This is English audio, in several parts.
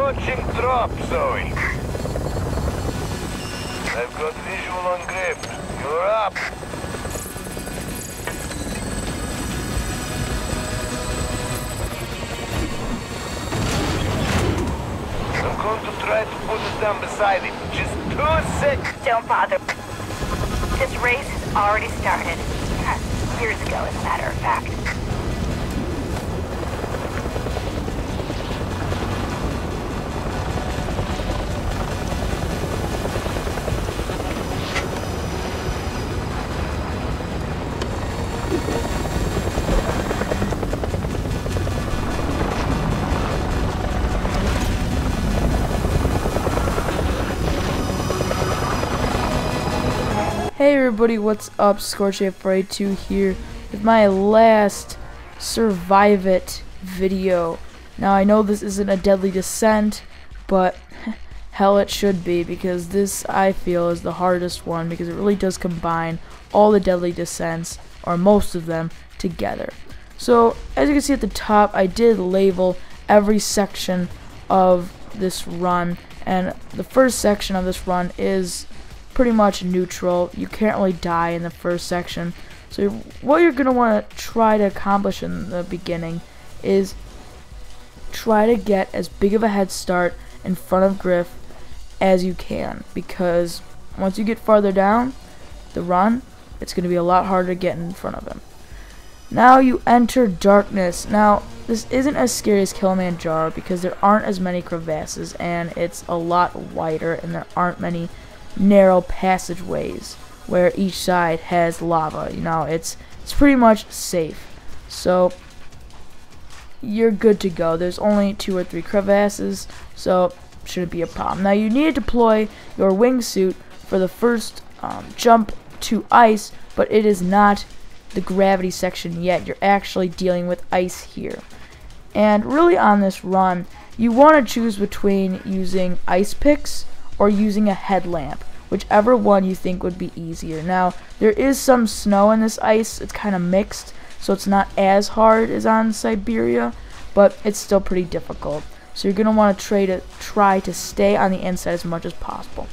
Approaching drop zone. I've got visual on Griff. You're up. I'm going to try to put us down beside it. Just 2 seconds. Don't bother. This race has already started. Years ago, as a matter of fact. Hey everybody, what's up? Scorch842 here with my last Survive It video. Now I know this isn't a deadly descent, but hell it should be, because this I feel is the hardest one, because it really does combine all the deadly descents, or most of them, together. So as you can see at the top, I did label every section of this run, and the first section of this run is pretty much neutral. You can't really die in the first section. So what you're going to want to try to accomplish in the beginning is try to get as big of a head start in front of Griff as you can, because once you get farther down the run, it's going to be a lot harder to get in front of him. Now you enter darkness. Now this isn't as scary as Kilimanjaro because there aren't as many crevasses and it's a lot wider and there aren't many narrow passageways where each side has lava. You know, it's pretty much safe, so you're good to go. There's only 2 or 3 crevasses, so shouldn't be a problem. Now you need to deploy your wingsuit for the first jump to ice, but it is not the gravity section yet. You're actually dealing with ice here, and really on this run you want to choose between using ice picks or using a headlamp, whichever one you think would be easier. Now there is some snow in this ice, it's kind of mixed, so it's not as hard as on Siberia, but it's still pretty difficult. So you're going to want to try to stay on the inside as much as possible.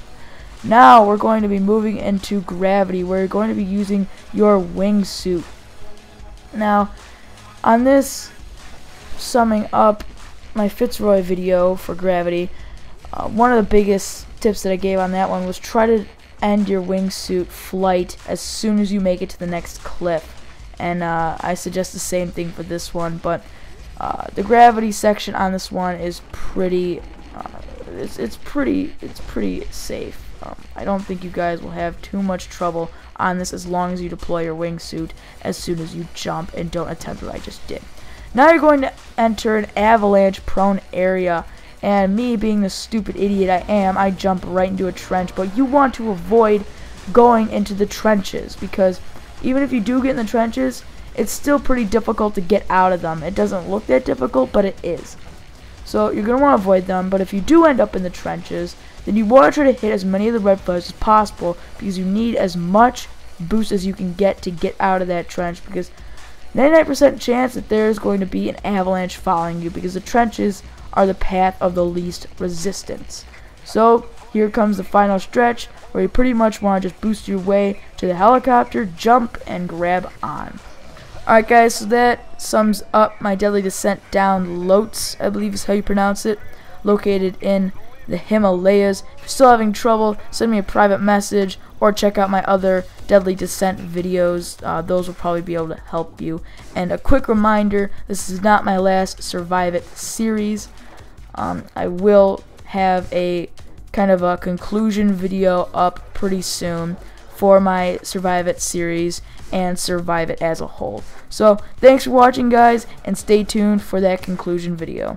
Now we're going to be moving into gravity, where you're going to be using your wingsuit. Now on this summing up my Fitzroy video for gravity, one of the biggest tips that I gave on that one was try to end your wingsuit flight as soon as you make it to the next cliff, and I suggest the same thing for this one. But the gravity section on this one is pretty it's pretty safe. I don't think you guys will have too much trouble on this as long as you deploy your wingsuit as soon as you jump and don't attempt what I just did. Now you're going to enter an avalanche prone area. And me being the stupid idiot I am, I jump right into a trench. But you want to avoid going into the trenches, because even if you do get in the trenches, it's still pretty difficult to get out of them. It doesn't look that difficult, but it is. So you're going to want to avoid them. But if you do end up in the trenches, then you want to try to hit as many of the red flares as possible, because you need as much boost as you can get to get out of that trench, because 99% chance that there is going to be an avalanche following you, because the trenches are the path of the least resistance. So here comes the final stretch, where you pretty much want to just boost your way to the helicopter, jump, and grab on. Alright guys, so that sums up my deadly descent down Lhotse, I believe is how you pronounce it, located in the Himalayas. If you're still having trouble, send me a private message or check out my other deadly descent videos. Those will probably be able to help you. And a quick reminder, this is not my last Survive It series. I will have a kind of a conclusion video up pretty soon for my Survive It series and Survive It as a whole. So thanks for watching guys, and stay tuned for that conclusion video.